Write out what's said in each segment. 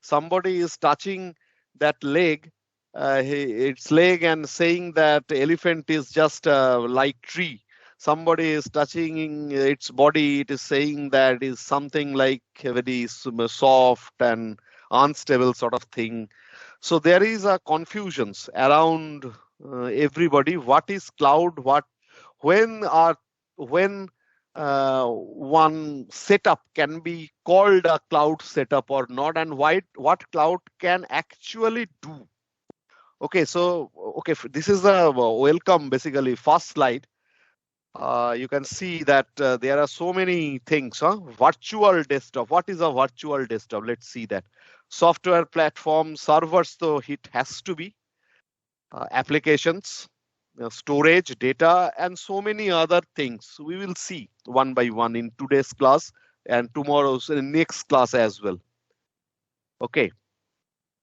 somebody is touching that leg, its leg, and saying that elephant is just a light tree. Somebody is touching its body, it is saying that is something like a very soft and unstable sort of thing. So there is a confusions around everybody. What is cloud? When are when one setup can be called a cloud setup or not, and what cloud can actually do. Okay, so okay, this is a welcome basically first slide. You can see that there are so many things. Virtual desktop. What is a virtual desktop? Let's see that. Software platform, servers, so it has to be applications, storage, data, and so many other things. We will see one by one in today's class and tomorrow's next class as well. Okay,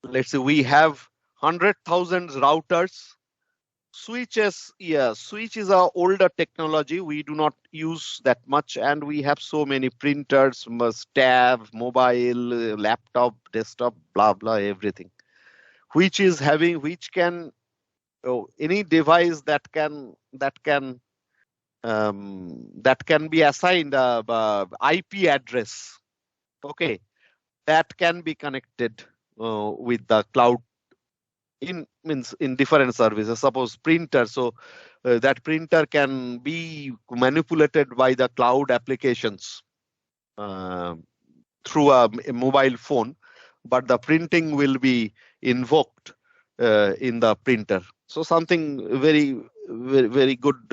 let's say we have 100,000 routers. Switches, yeah, switch is a older technology. We do not use that much, and we have so many printers, tab, mobile, laptop, desktop, blah blah, everything. Which can any device that can be assigned a IP address. Okay, that can be connected with the cloud in different services. Suppose printer, so that printer can be manipulated by the cloud applications uh, through a mobile phone, but the printing will be invoked in the printer. So something very good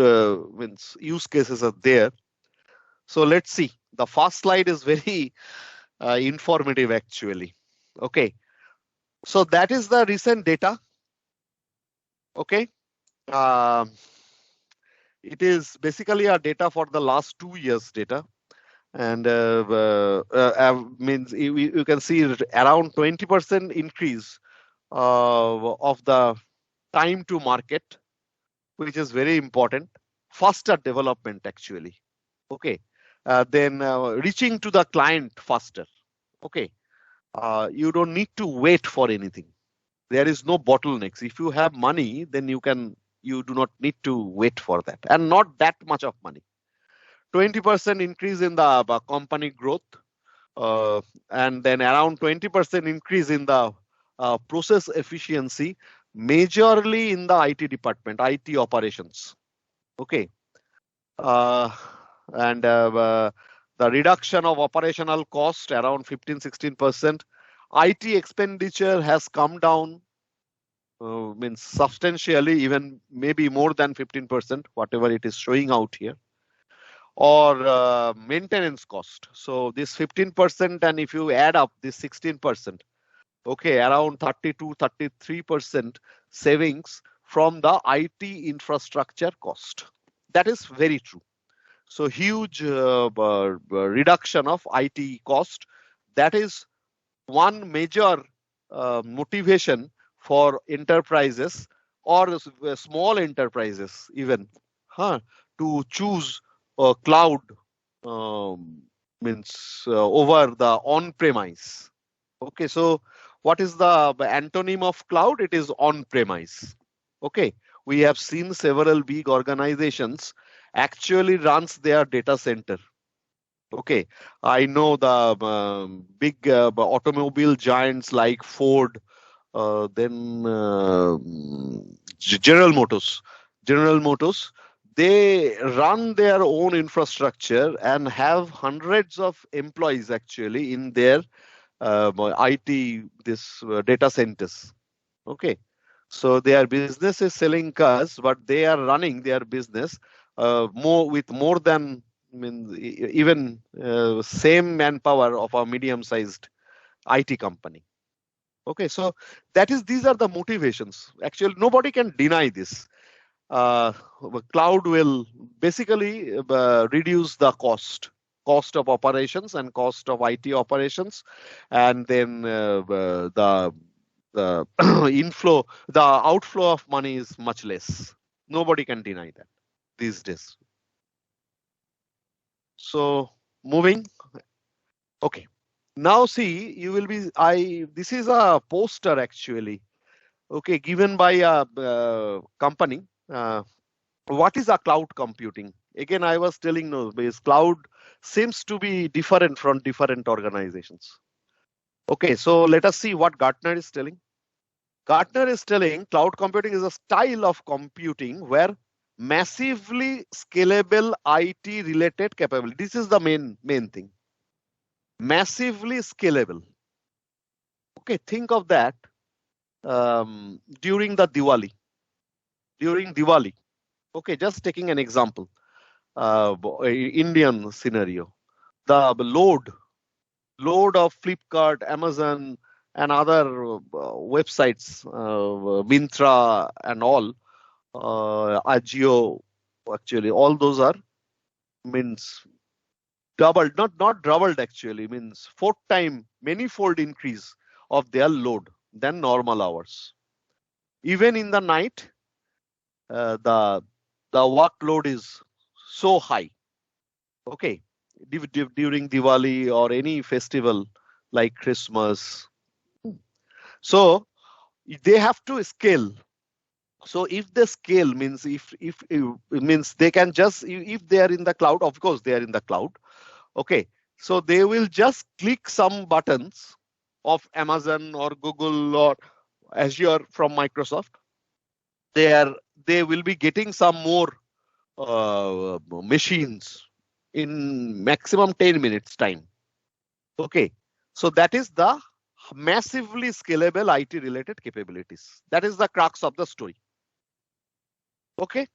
means use cases are there. So let's see. The first slide is very informative actually. Okay, so that is the recent data. Okay, it is basically a data for the last 2 years data, and means you can see around 20% increase of the time to market, which is very important. Faster development actually. Okay, then reaching to the client faster. Okay, you don't need to wait for anything. There is no bottlenecks. If you have money, then you do not need to wait for that, and not that much of money. 20% increase in the company growth, and then around 20% increase in the process efficiency, majorly in the IT department, IT operations. Okay, and the reduction of operational cost around 15-16%. IT expenditure has come down, means substantially, even maybe more than 15%, whatever it is showing out here, or maintenance cost. So this 15%, and if you add up this 16%, okay, around 32-33% savings from the IT infrastructure cost. That is very true. So huge reduction of IT cost. That is one major motivation for enterprises or small enterprises even to choose cloud, means over the on-premise. Okay, so what is the antonym of cloud? It is on-premise. Okay, we have seen several big organizations actually runs their data center. Okay, I know the big automobile giants like Ford, then General Motors. General Motors, they run their own infrastructure and have hundreds of employees actually in their IT, this data centers. Okay, so their business is selling cars, but they are running their business more than, I mean, even same manpower of a medium-sized IT company. Okay, so these are the motivations. Actually, nobody can deny this. Cloud will basically reduce the cost of operations and cost of IT operations, and then the the outflow of money is much less. Nobody can deny that these days. So moving, okay. Now see, you will be, this is a poster actually, okay, given by a company. What is a cloud computing? Again, I was telling no, because cloud seems to be different from different organizations. Okay, so let us see what Gartner is telling. Gartner is telling cloud computing is a style of computing where massively scalable IT related capability. This is the main thing. Massively scalable. Okay, think of that during the Diwali. During Diwali. Okay, just taking an example. Indian scenario. The load of Flipkart, Amazon, and other websites, Myntra and all, Agio, actually, all those are means doubled, not doubled actually, means fourth time, manifold increase of their load than normal hours. Even in the night, the workload is so high. Okay, during Diwali or any festival like Christmas. So they have to scale. So if the scale means if it means they can just if they are in the cloud, of course they are in the cloud. Okay, so they will just click some buttons of Amazon or Google or Azure from Microsoft. They will be getting some more machines in maximum 10 minutes time. Okay, so that is the massively scalable IT related capabilities. That is the crux of the story. Okay,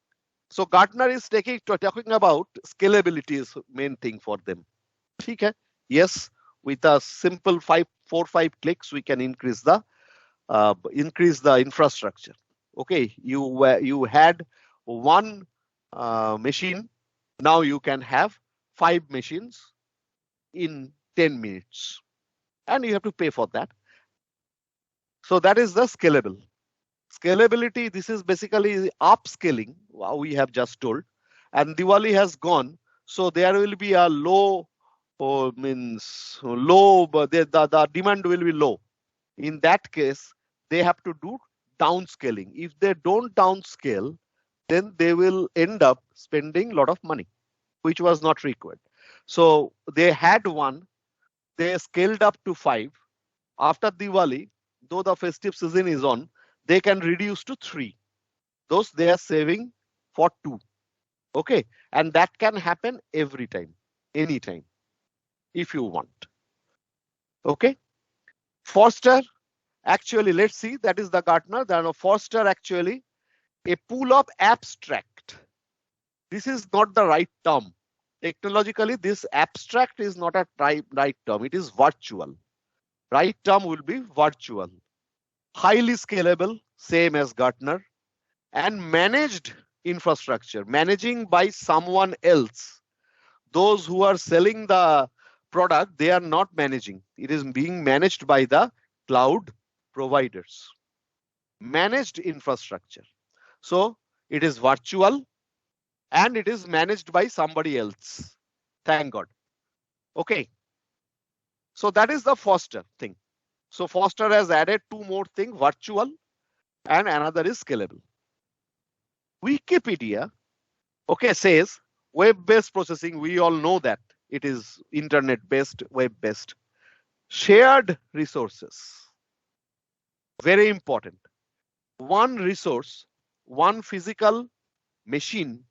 so Gartner is talking about scalability is main thing for them. Okay, yes, with a simple 4-5 clicks, we can increase the infrastructure. Okay, you had one machine, now you can have 5 machines in 10 minutes, and you have to pay for that. So that is the scalable. Scalability, this is basically upscaling, we have just told, and Diwali has gone, so there will be a low, but the demand will be low. In that case, they have to do downscaling. If they don't downscale, then they will end up spending a lot of money, which was not required. So they had one, they scaled up to 5. After Diwali, though the festive season is on, they can reduce to 3. Those they are saving for 2. Okay, and that can happen every time, anytime, if you want. Okay, Forrester, actually, let's see, that is the Gartner. Then Forrester actually a pool of abstract. This is not the right term. Technologically, this abstract is not a right term. It is virtual. Right term will be virtual. Highly scalable, same as Gartner, and managed infrastructure, managing by someone else. Those who are selling the product, they are not managing. It is being managed by the cloud providers. Managed infrastructure. So it is virtual and it is managed by somebody else. Thank God. Okay. So that is the Forrester thing. So Forrester has added 2 more things, virtual and another is scalable. Wikipedia, okay, says web-based processing. We all know that it is internet-based, web-based. Shared resources, very important. One resource, one physical machine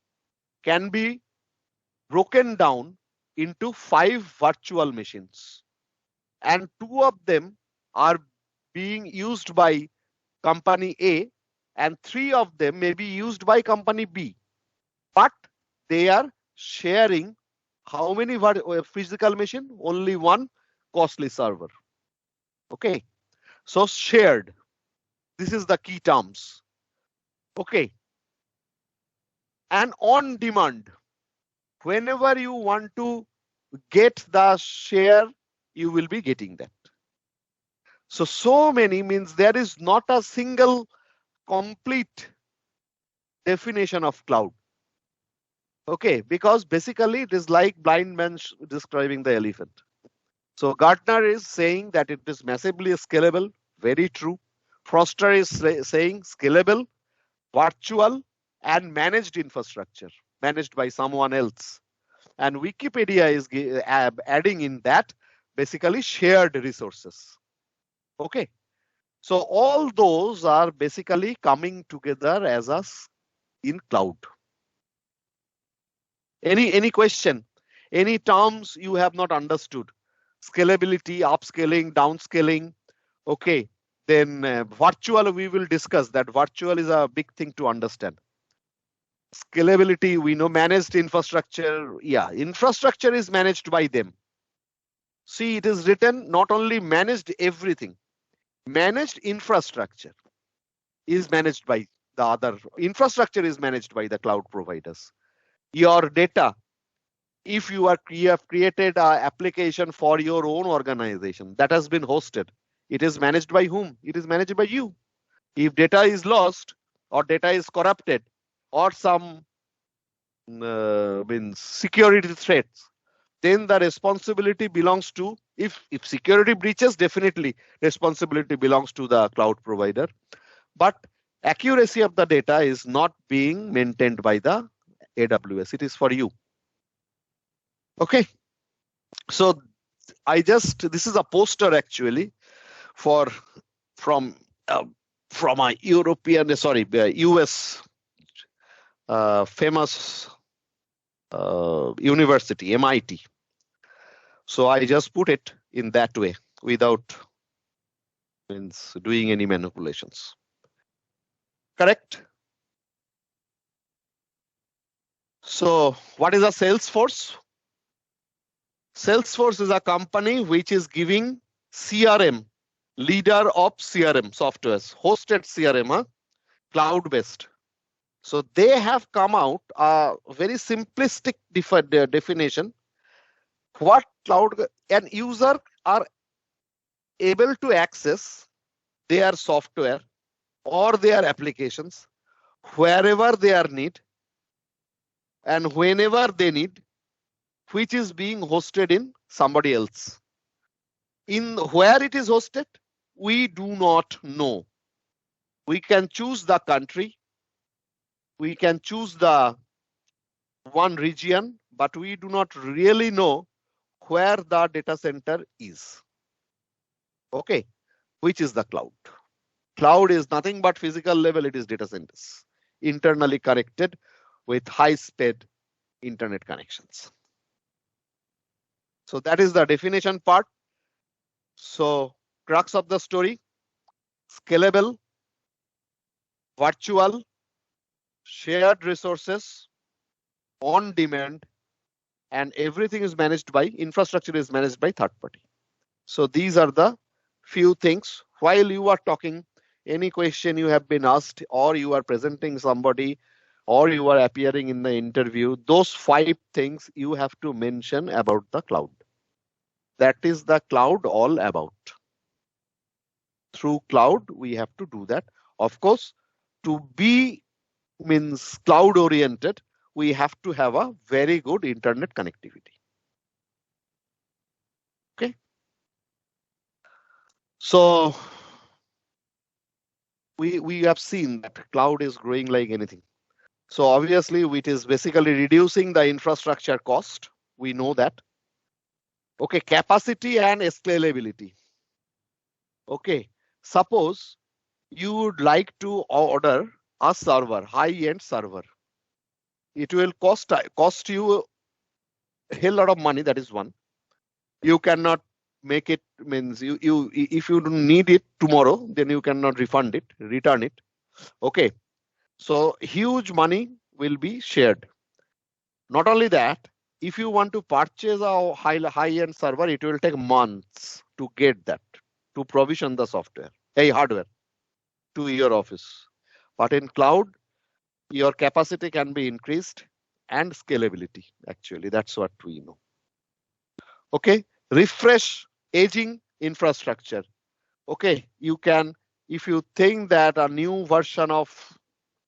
can be broken down into 5 virtual machines, and 2 of them are being used by company A and 3 of them may be used by company B, but they are sharing how many physical machine? Only one costly server. Okay, so shared, this is the key terms. Okay, and on demand, whenever you want to get the share, you will be getting that. So many means there is not a single complete definition of cloud. Okay, because basically it is like blind man describing the elephant. So Gartner is saying that it is massively scalable. Very true. Foster is saying scalable, virtual, and managed infrastructure, managed by someone else. And Wikipedia is adding in that basically shared resources. Okay. So all those are basically coming together as us in cloud. Any question? Any terms you have not understood? Scalability, upscaling, downscaling. Okay. Then virtual, we will discuss that. Virtual is a big thing to understand. Scalability, we know. Managed infrastructure. Yeah, infrastructure is managed by them. See, it is written not only managed everything. Managed infrastructure is managed by the other. Infrastructure is managed by the cloud providers. Your data, if you have created an application for your own organization that has been hosted, it is managed by whom? It is managed by you. If data is lost or data is corrupted or some means security threats, then the responsibility belongs to, if security breaches, definitely responsibility belongs to the cloud provider. But accuracy of the data is not being maintained by the AWS. It is for you. Okay. So this is a poster actually from a European, sorry, US famous university, MIT. So I just put it in that way without doing any manipulations. Correct? So what is a Salesforce? Salesforce is a company which is giving CRM, leader of CRM softwares, hosted CRM, cloud-based. So they have come out a very simplistic definition. What cloud and user are able to access their software or their applications wherever they are need and whenever they need, which is being hosted in somebody else. In where it is hosted, we do not know. We can choose the country, we can choose the one region, but we do not really know where the data center is. Okay, which is the cloud. Cloud is nothing but physical level, it is data centers, internally connected with high-speed internet connections. So that is the definition part. So crux of the story, scalable, virtual, shared resources, on demand, and everything is managed by, infrastructure is managed by third party. So these are the few things. While you are talking, any question you have been asked, or you are presenting somebody, or you are appearing in the interview, those 5 things you have to mention about the cloud. That is the cloud all about. Through cloud, we have to do that. Of course, to be means cloud oriented, we have to have a very good internet connectivity. Okay. So we have seen that cloud is growing like anything. So obviously it is basically reducing the infrastructure cost. We know that. Okay, capacity and scalability. Okay, suppose you would like to order a server, high-end server. It will cost you a hell lot of money. That is one. You cannot make it, means you if you don't need it tomorrow, then you cannot refund it, return it. Okay, so huge money will be shared. Not only that, if you want to purchase a high-end server, it will take months to get that, to provision the software, hardware to your office. But in cloud, your capacity can be increased and scalability. Actually, that's what we know. Okay, refresh aging infrastructure. Okay, you can, if you think that a new version of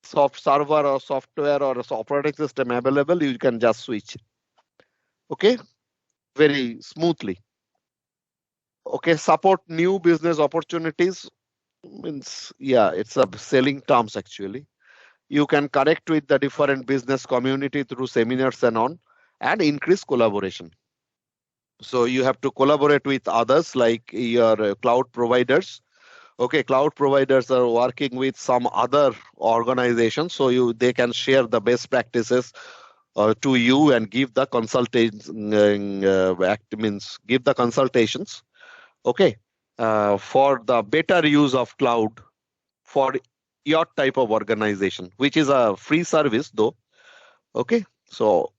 server or software or operating system available, you can just switch. Okay, very smoothly. Okay, support new business opportunities means, yeah, it's a selling terms actually. You can connect with the different business community through seminars and on, and increase collaboration. So you have to collaborate with others like your cloud providers. Okay, cloud providers are working with some other organizations, so they can share the best practices to you and give the means give the consultations. Okay, for the better use of cloud for your type of organization, which is a free service though. Okay, so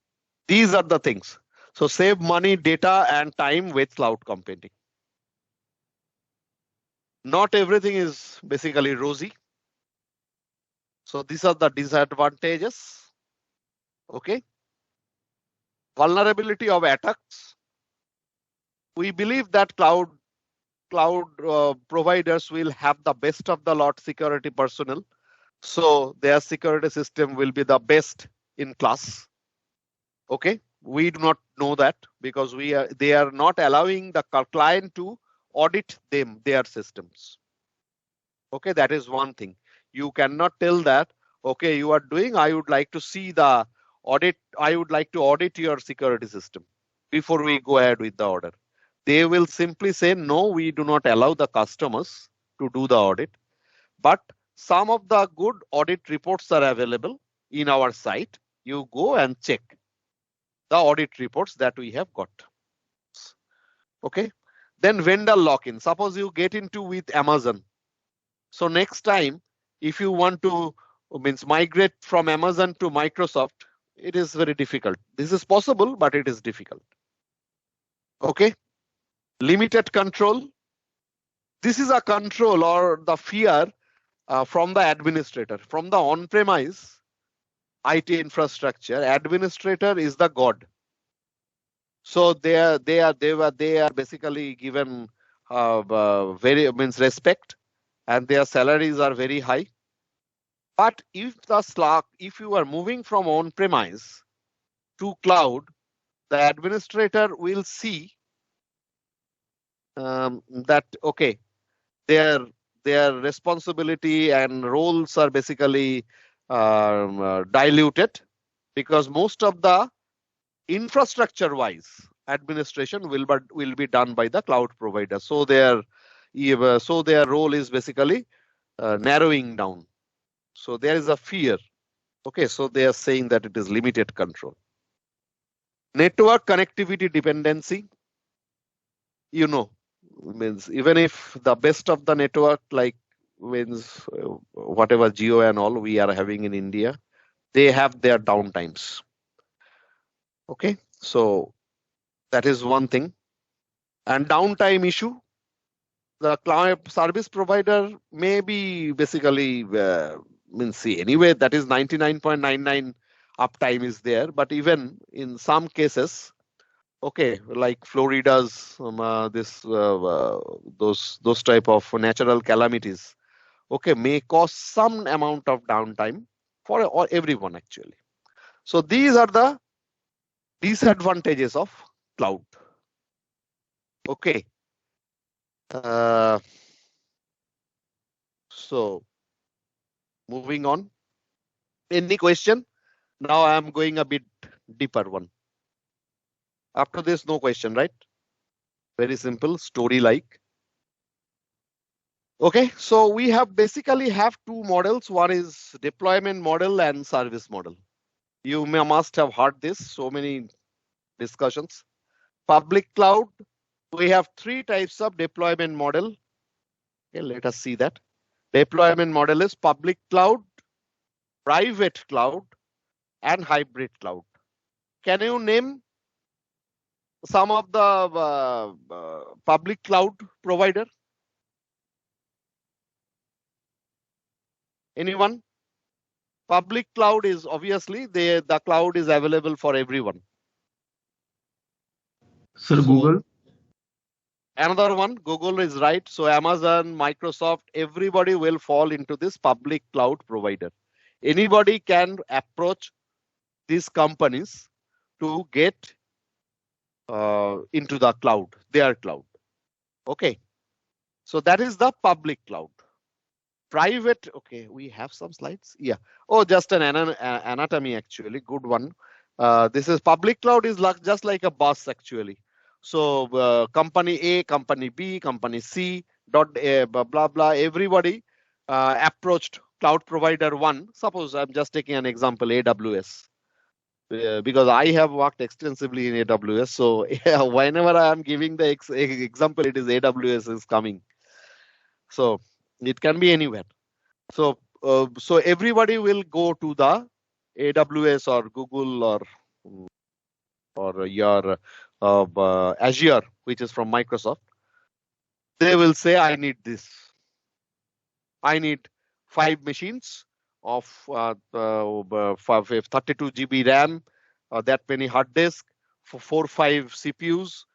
these are the things. So save money, data, and time with cloud computing. Not everything is basically rosy. So these are the disadvantages. Okay. Vulnerability of attacks. We believe that cloud providers will have the best of the lot security personnel. So their security system will be the best in class. Okay. We do not know that because they are not allowing the client to audit their systems. Okay, that is one thing. You cannot tell that, okay, you are doing, I would like to see the audit, I would like to audit your security system before we go ahead with the order. They will simply say, no, we do not allow the customers to do the audit. But some of the good audit reports are available in our site. You go and check the audit reports that we have got. Okay. Then vendor lock-in. Suppose you get into with Amazon. So next time, if you want to migrate from Amazon to Microsoft, it is very difficult. This is possible, but it is difficult. Okay. Limited control. This is a control or the fear from the administrator. From the on-premise IT infrastructure, administrator is the god. So they are basically given very respect, and their salaries are very high. But if you are moving from on-premise to cloud, the administrator will see that okay, their responsibility and roles are basically diluted, because most of the infrastructure-wise administration will be done by the cloud provider. So their role is basically narrowing down. So there is a fear. Okay, so they are saying that it is limited control. Network connectivity dependency, means even if the best of the network, like means whatever Geo and all we are having in India, they have their downtimes. Okay, so that is one thing. And downtime issue, the cloud service provider may be basically see anyway, that is 99.99 uptime is there, but even in some cases, okay, like Florida's those type of natural calamities, okay, may cause some amount of downtime for everyone actually. So these are the disadvantages of cloud. Okay. So moving on. Any question? Now I am going a bit deeper one. After this, no question, right? Very simple story like. Okay, so we basically have two models. One is deployment model and service model. You must have heard this, so many discussions. Public cloud, we have three types of deployment model. Okay, let us see that. Deployment model is public cloud, private cloud, and hybrid cloud. Can you name some of the public cloud provider? Anyone? Public cloud is obviously the cloud is available for everyone. Sir, Google. Another one, Google is right. So Amazon, Microsoft, everybody will fall into this public cloud provider. Anybody can approach these companies to get into the cloud, their cloud. Okay, so that is the public cloud. Private, okay, we have some slides. Yeah. Oh, just an anatomy actually, good one. This is public cloud is like just like a bus actually. So company A, company B, company C, dot blah blah blah. Everybody approached cloud provider one. Suppose I'm just taking an example, AWS. Because I have worked extensively in AWS, so yeah, whenever I am giving the example, it is AWS is coming. So it can be anywhere. So everybody will go to the AWS or Google or your Azure, which is from Microsoft. They will say, I need this. I need 5 machines of 32 GB RAM, that many hard disk, for 4-5 CPUs,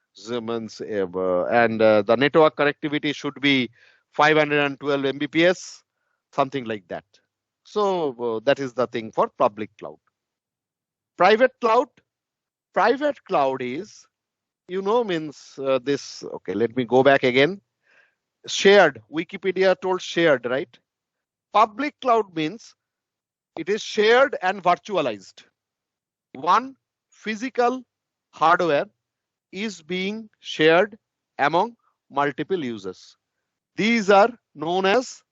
and the network connectivity should be 512 Mbps, something like that. So that is the thing for public cloud. Private cloud is, means this. Okay, let me go back again. Shared. Wikipedia told shared, right? Public cloud means it is shared and virtualized. One physical hardware is being shared among multiple users. These are known as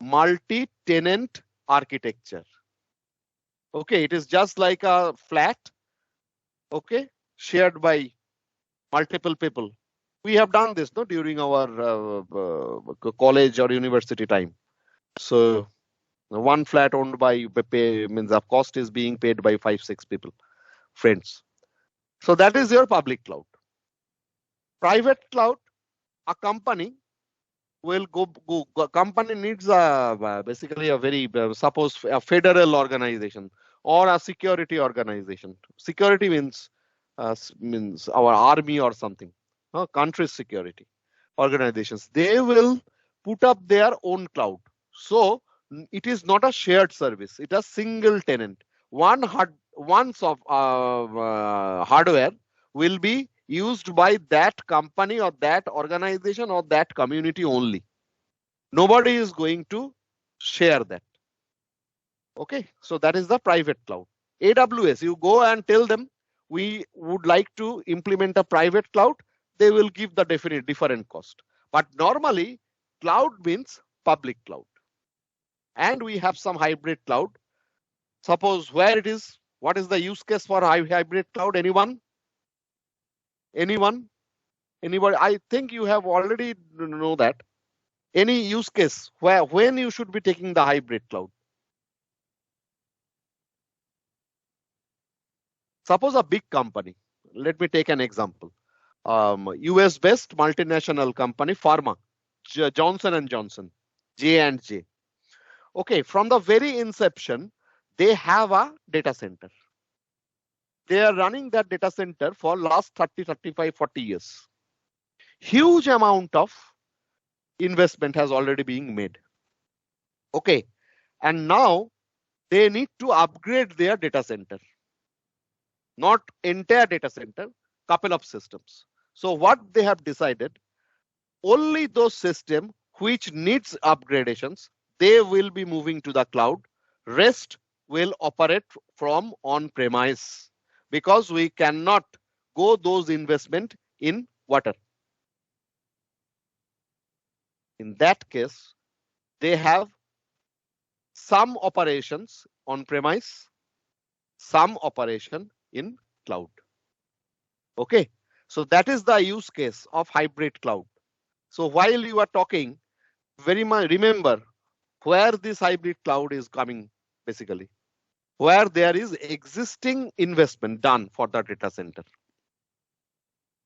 multi-tenant architecture. Okay, it is just like a flat, okay, shared by multiple people. We have done this no during our college or university time. So one flat owned by means the cost is being paid by 5-6 people, friends. So that is your public cloud. Private cloud, a company will company needs basically a very suppose a federal organization or a security organization. Security means our army or something, country security organizations. They will put up their own cloud. So it is not a shared service. It is single tenant. One hardware will be used by that company or that organization or that community only. Nobody is going to share that. Okay, so that is the private cloud. AWS, you go and tell them we would like to implement a private cloud. They will give the different cost. But normally, cloud means public cloud. And we have some hybrid cloud. Suppose where it is, what is the use case for hybrid cloud? Anyone? Anyone? Anybody? I think you have already know that. Any use case where when you should be taking the hybrid cloud? Suppose a big company. Let me take an example. US based multinational company, pharma, Johnson and Johnson, J&J. Okay, from the very inception, they have a data center. They are running that data center for last 30, 35, 40 years. Huge amount of investment has already been made. Okay, and now they need to upgrade their data center. Not entire data center, couple of systems. So what they have decided, only those systems which needs upgradations, they will be moving to the cloud. Rest will operate from on-premise because we cannot go those investment in water. In that case, they have some operations on-premise, some operation in cloud. Okay, so that is the use case of hybrid cloud. So while you are talking, very much remember where this hybrid cloud is coming, basically, where there is existing investment done for the data center.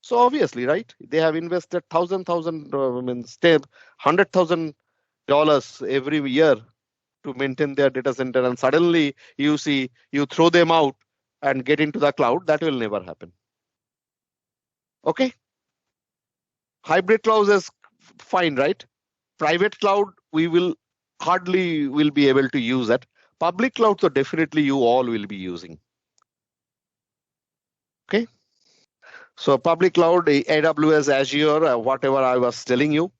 So obviously, right, they have invested $100,000 every year to maintain their data center, and suddenly you see you throw them out and get into the cloud. That will never happen. Okay, hybrid cloud is fine, right? Private cloud, we will hardly will be able to use that. Public cloud, so definitely you all will be using. Okay, So public cloud, AWS, Azure, whatever I was telling you.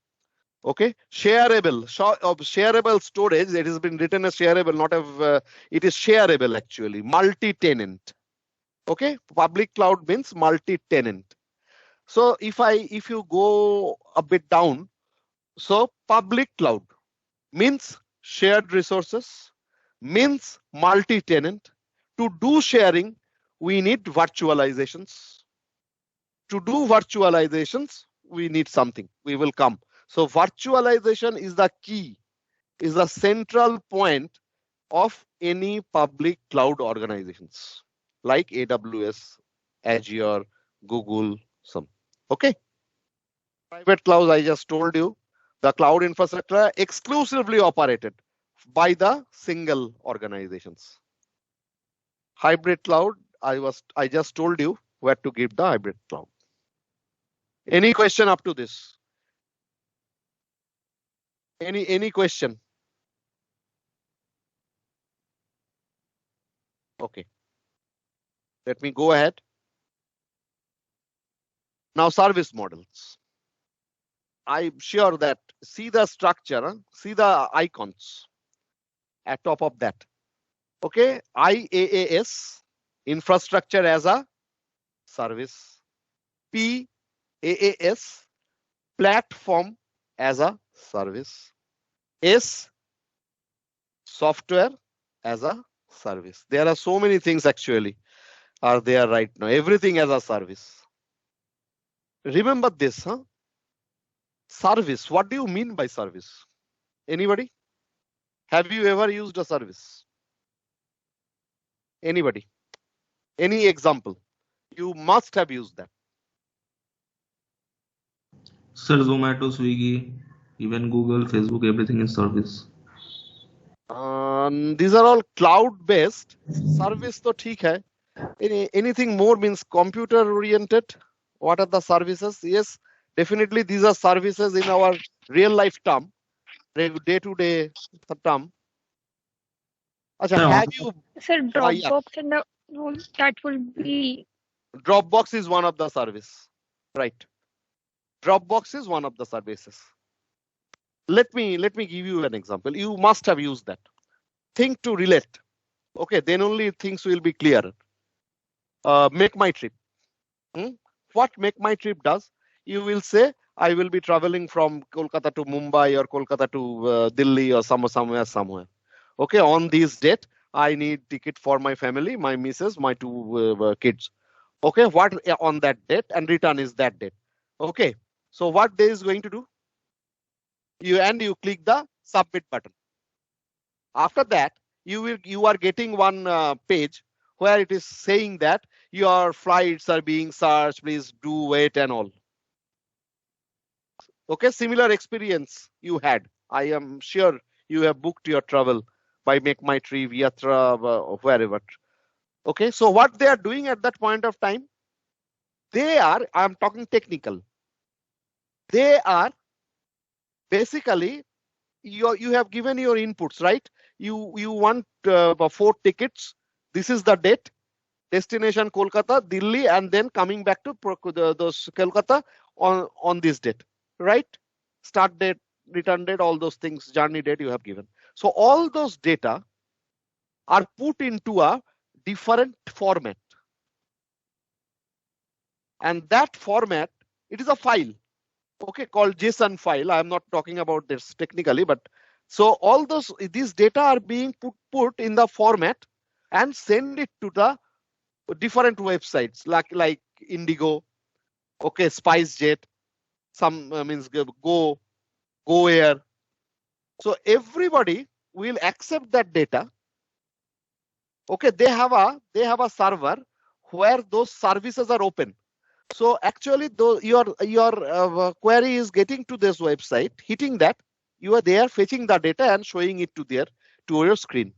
Okay, shareable, shareable storage. It has been written as shareable, not as it is shareable actually. Multi-tenant. Okay, public cloud means multi-tenant. So if you go a bit down, so public cloud means shared resources, means multi-tenant. To do sharing, we need virtualizations. To do virtualizations, we need something. We will come. So virtualization is the key, is the central point of any public cloud organizations like AWS, Azure, Google, some. Okay. Private cloud, I just told you, the cloud infrastructure exclusively operated by the single organizations. Hybrid cloud, I just told you where to give the hybrid cloud. Any question up to this? Any question? Okay. Let me go ahead. Now service models. I'm sure that see the structure, see the icons at top of that. Okay, IaaS, infrastructure as a service. PaaS, platform as a service. S, software as a service. There are so many things actually are there right now. Everything as a service. Remember this, huh? Service. What do you mean by service? Anybody? Have you ever used a service? Anybody? Any example? You must have used that. Sir, Zomato, Swiggy, even Google, Facebook, everything is service. These are all cloud-based. Service to theek hai. Anything more means computer-oriented. What are the services? Yes, definitely these are services in our real life term, day-to-day term. Achha, have you? Sir, Yeah. Dropbox and that will be. Dropbox is one of the service, right? Dropbox is one of the services. Let me give you an example. You must have used that. Think to relate. Okay, then only things will be clear. Make my trip. What Make My Trip does? You will say, I will be traveling from Kolkata to Mumbai or Kolkata to Delhi or somewhere. Okay, on this date, I need ticket for my family, my missus, my two kids. Okay, what on that date and return is that date. Okay, so what they is going to do? You click the submit button. After that, you are getting one page where it is saying that your flights are being searched, please do wait and all. Okay, similar experience you had. I am sure you have booked your travel by Make My Trip, Yatra, wherever. Okay, so what they are doing at that point of time, I'm talking technical. They are basically, you have given your inputs, right? You want 4 tickets. This is the date. Destination Kolkata, Delhi, and then coming back to those Kolkata on this date, right? Start date, return date, all those things, journey date you have given. So all those data are put into a different format. And that format, it is a file, okay, called JSON file. I'm not talking about this technically, but so all these data are being put in the format and send it to the different websites like Indigo, okay, SpiceJet, some means Go Air. So everybody will accept that data. Okay, they have a server where those services are open. So actually, your query is getting to this website, hitting that, you are there fetching the data and showing it to your screen.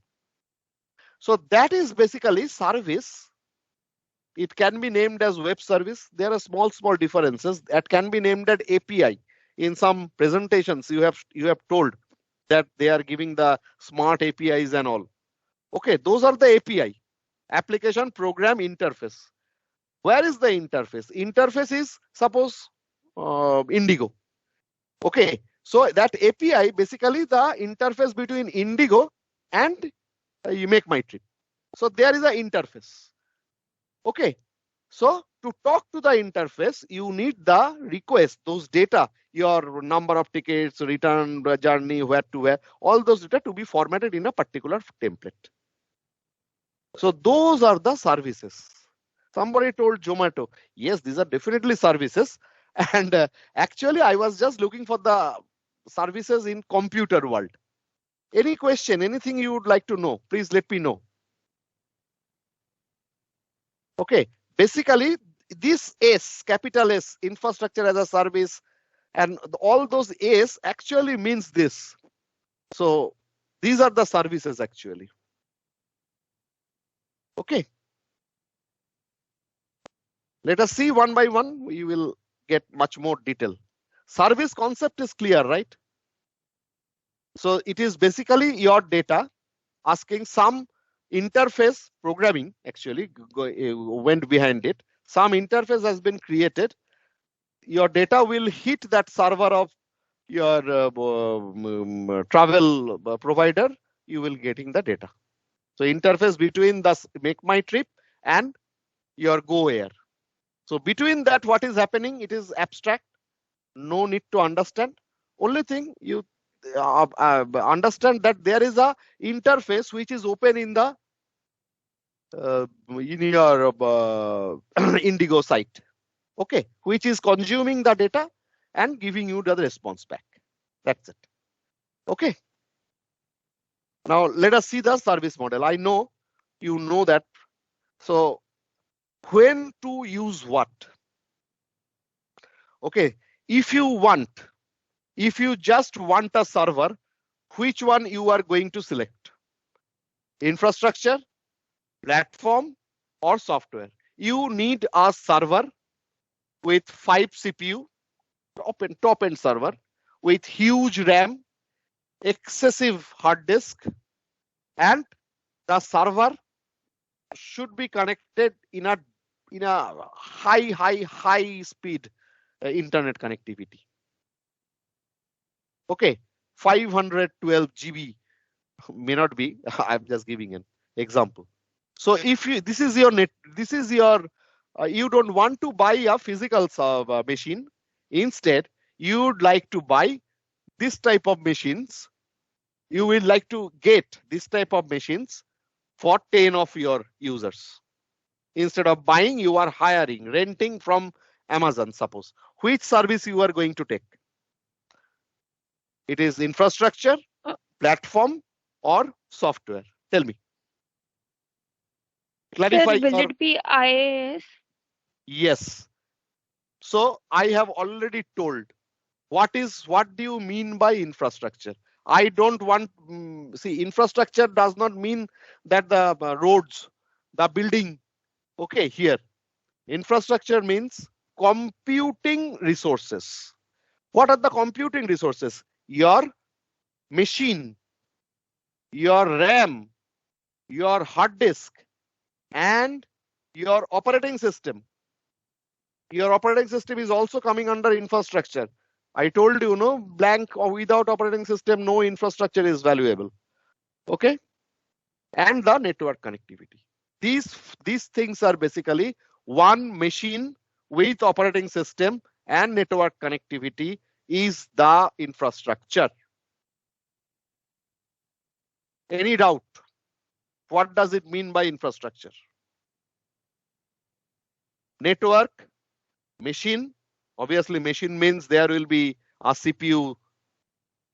So that is basically service. It can be named as web service. There are small differences that can be named as API. In some presentations, you have told that they are giving the smart APIs and all. Okay, those are the API, application program interface. Where is the interface? Interface is suppose Indigo. Okay, so that API basically the interface between Indigo and you make my trip. So there is an interface. Okay, so to talk to the interface, you need the request, those data, your number of tickets, return journey, where to where, all those data to be formatted in a particular template. So those are the services. Somebody told Zomato, yes, these are definitely services. And actually, I was just looking for the services in computer world. Any question, anything you would like to know, please let me know. Okay, basically, this S, capital S, infrastructure as a service, and all those S actually means this. So these are the services actually. Okay. Let us see one by one, we will get much more detail. Service concept is clear, right? So it is basically your data asking some interface programming actually went behind it. Some interface has been created. Your data will hit that server of your travel provider. You will getting the data. So interface between the Make My Trip and your GoAir. So between that, what is happening? It is abstract. No need to understand. Only thing you understand that there is a interface which is open in the in your Indigo site. Okay, which is consuming the data and giving you the response back. That's it. Okay. Now let us see the service model. I know you know that. So when to use what? Okay, if you just want a server, which one you are going to select? Infrastructure, platform, or software? You need a server with 5 CPU, top end server with huge RAM, excessive hard disk, and the server should be connected in a high speed internet connectivity. Okay, 512 GB may not be. I'm just giving an example. So if you this is your net, this is your you don't want to buy a physical machine. Instead, you would like to buy this type of machines. You will like to get this type of machines for 10 of your users. Instead of buying, you are hiring, renting from Amazon, suppose. Which service you are going to take? It is infrastructure, platform, or software? Tell me. Clarify. Sir, will it be IaaS? Yes. So I have already told what do you mean by infrastructure? I don't want see, infrastructure does not mean that the roads, the building. Okay, here infrastructure means computing resources. What are the computing resources? Your machine, your RAM, your hard disk, and your operating system. Your operating system is also coming under infrastructure. I told you, no, blank or without operating system, no infrastructure is valuable. Okay, and the network connectivity. These things are basically one machine with operating system and network connectivity is the infrastructure. Any doubt? What does it mean by infrastructure? Network, machine. Obviously, machine means there will be a CPU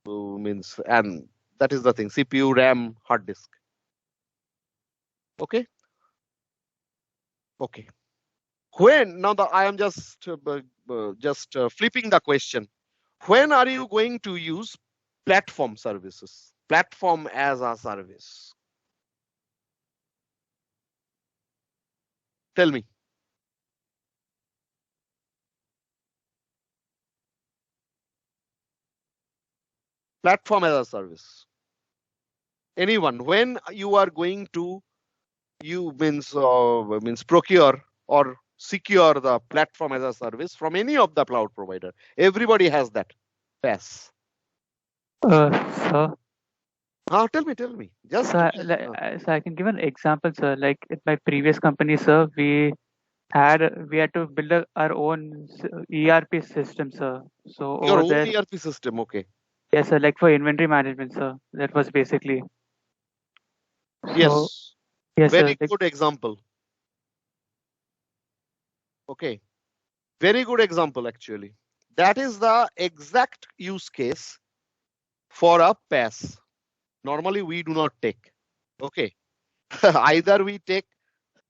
means, and that is the thing, CPU, RAM, hard disk. Okay. Okay. When now I am just flipping the question. When are you going to use platform services? Platform as a service. Tell me. Platform as a service. Anyone, when you are going to means procure or secure the platform as a service from any of the cloud provider. Everybody has that PaaS. Sir, Tell me. Just so I can give an example, sir. Like in my previous company, sir, we had to build our own ERP system, sir. So your over own there, ERP system. Okay. yes, sir. Like for inventory management, sir. That was basically. So Yes. yes, sir. Very Like, good example. Okay. Very good example, actually. That is the exact use case for a PaaS. Normally, we do not take. Okay. Either we take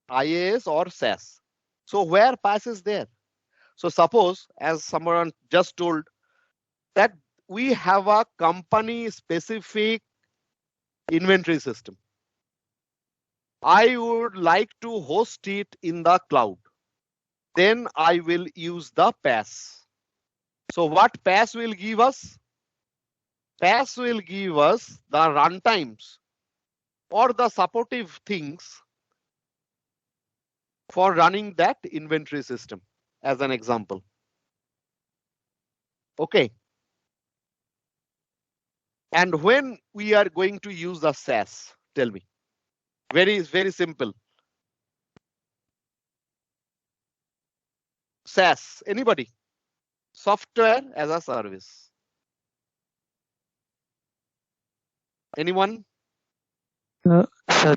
IaaS or SaaS. So where PaaS is there? So suppose, as someone just told, that we have a company specific inventory system. I would like to host it in the cloud. Then I will use the PaaS. So what PaaS will give us? PaaS will give us the runtimes or the supportive things for running that inventory system, as an example. Okay. And when we are going to use the SaaS, tell me. Very simple. SaaS, anybody? Software as a service. Anyone? so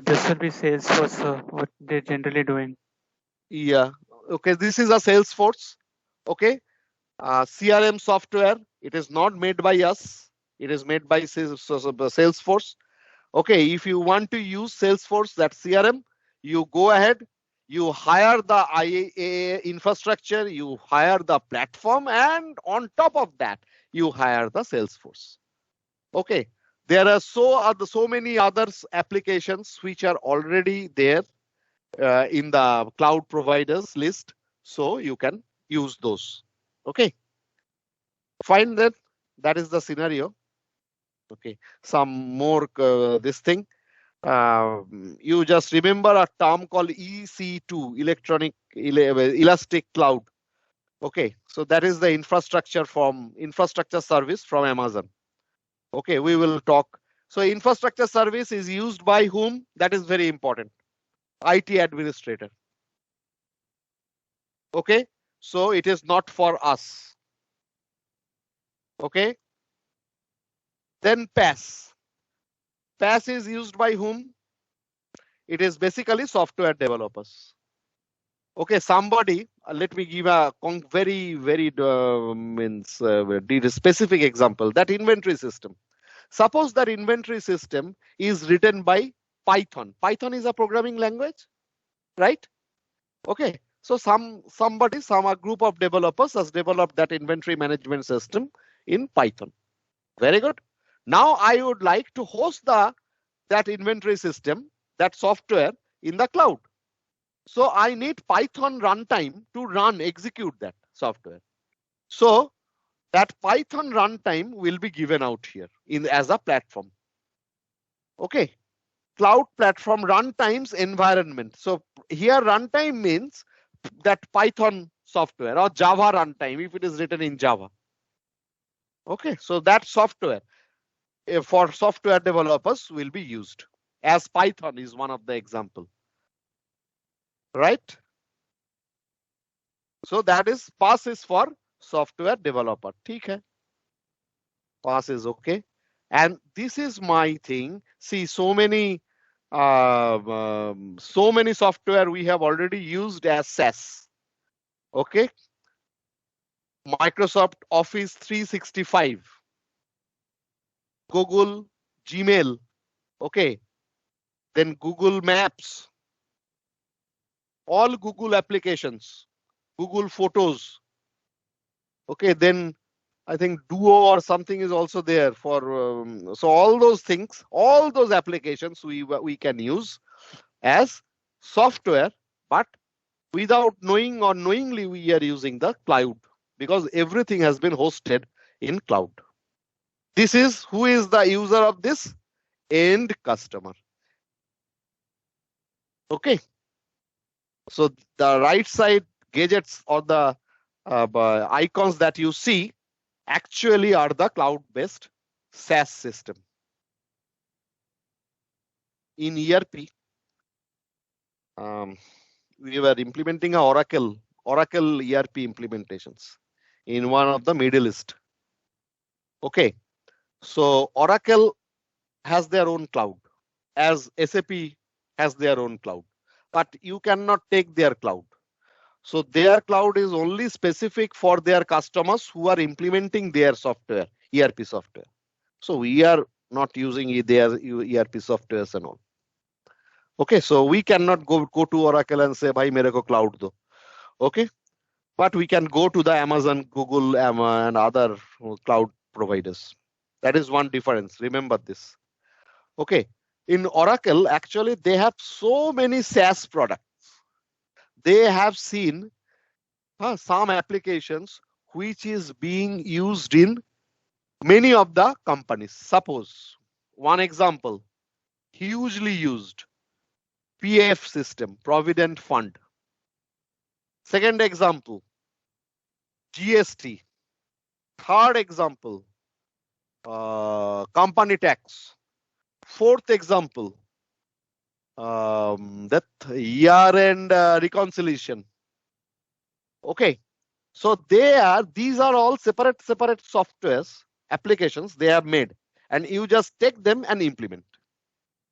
this will be Salesforce, sir. What they're generally doing. Yeah. Okay, this is a Salesforce. Okay. CRM software. It is not made by us. It is made by Salesforce. Okay, if you want to use Salesforce, that CRM, you go ahead, you hire the IaaS infrastructure, you hire the platform, and on top of that, you hire the Salesforce. Okay, there are so many other applications which are already there in the cloud providers list, so you can use those. Okay, fine then. That is the scenario. Okay, some more this thing. You just remember a term called EC2, Elastic Cloud. Okay, so that is the infrastructure service from Amazon. Okay, we will talk. So infrastructure service is used by whom? That is very important. IT administrator. Okay, so it is not for us. Okay, then PaaS. PaaS is used by whom? It is basically software developers. Okay, somebody, let me give a very specific example. That inventory system. Suppose that inventory system is written by Python. Python is a programming language, right? Okay, so a group of developers has developed that inventory management system in Python. Very good. Now I would like to host that inventory system, that software in the cloud. So I need Python runtime to execute that software. So that Python runtime will be given out here as a platform. Okay, cloud platform runtimes environment. So here runtime means that Python software or Java runtime if it is written in Java. Okay, so that software for software developers will be used, as Python is one of the example. Right? So that is PaaS is for software developer. ठीक है? PaaS is okay. And this is my thing. See, so many software we have already used as SaaS. Okay. Microsoft Office 365, Google Gmail. Okay. Then Google Maps. All Google applications, Google Photos. Okay, then I think Duo or something is also there for. So all those things, all those applications we can use as software, but without knowing or knowingly we are using the cloud because everything has been hosted in cloud. This is who is the user of this? End customer. Okay. So the right side gadgets or the icons that you see actually are the cloud-based SaaS system. In ERP, we were implementing a Oracle ERP implementations in one of the Middle East. Okay, so Oracle has their own cloud, as SAP has their own cloud, but you cannot take their cloud. So their cloud is only specific for their customers who are implementing their software, ERP software. So we are not using their ERP softwares and all. Okay, so we cannot go to Oracle and say, "Bhai, mere ko cloud do." Okay, but we can go to the Amazon, Google, and other cloud providers. That is one difference. Remember this. Okay, in Oracle, actually, they have so many SaaS products. They have seen some applications which is being used in many of the companies. Suppose one example, hugely used PF system, Provident Fund. Second example, GST. Third example, company tax. Fourth example, that year-end reconciliation. Okay, so these are all separate softwares, applications they have made, and you just take them and implement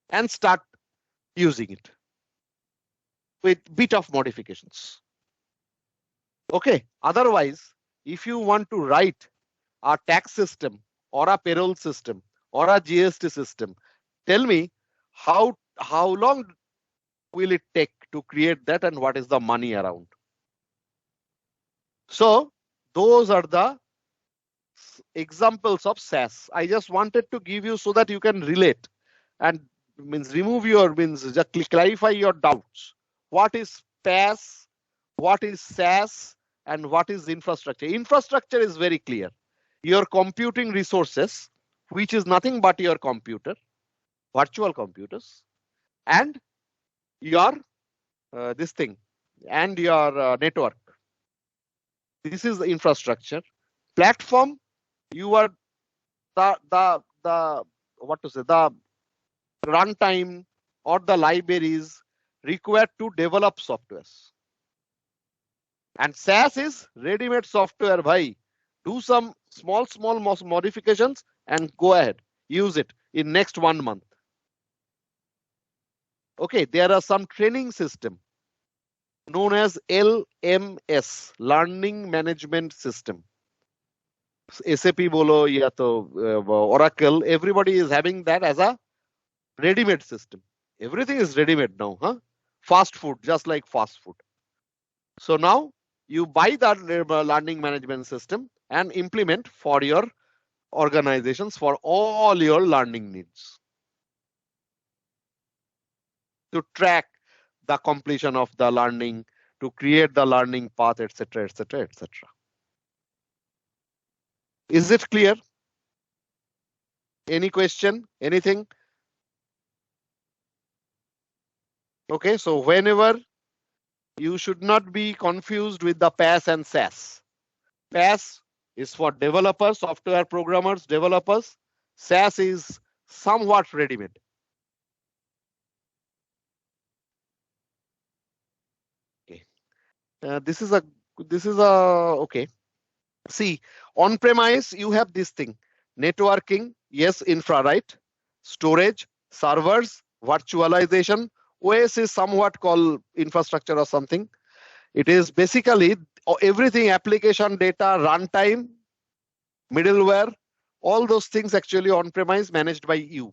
and start using it with bit of modifications. Okay, otherwise, if you want to write a tax system or a payroll system or a GST system, tell me how long will it take to create that and what is the money around? So those are the examples of SaaS. I just wanted to give you so that you can relate and just clarify your doubts. What is PaaS? What is SaaS? And what is infrastructure? Infrastructure is very clear. Your computing resources, which is nothing but your computer, virtual computers, and your this thing, and your network. This is the infrastructure. Platform, you are the what to say, the runtime or the libraries required to develop softwares. And SaaS is ready-made software. Bhai, do some small modifications and go ahead, use it in next 1 month. Okay, there are some training system known as LMS, Learning Management System. SAP bolo ya to Oracle, everybody is having that as a ready-made system. Everything is ready-made now, huh? Fast food, just like fast food. So now you buy that learning management system and implement for your organizations for all your learning needs. To track the completion of the learning, to create the learning path, etc., etc., etc. Is it clear? Any question? Anything? Okay, so whenever you should not be confused with the PaaS and SaaS. PaaS is for developers, software programmers, developers. SaaS is somewhat ready-made. Okay. This is a okay. See, on-premise you have this thing: networking, yes, infra, right? Storage, servers, virtualization. OS is somewhat called infrastructure or something. It is basically everything: application, data, runtime, middleware, all those things actually on-premise managed by you.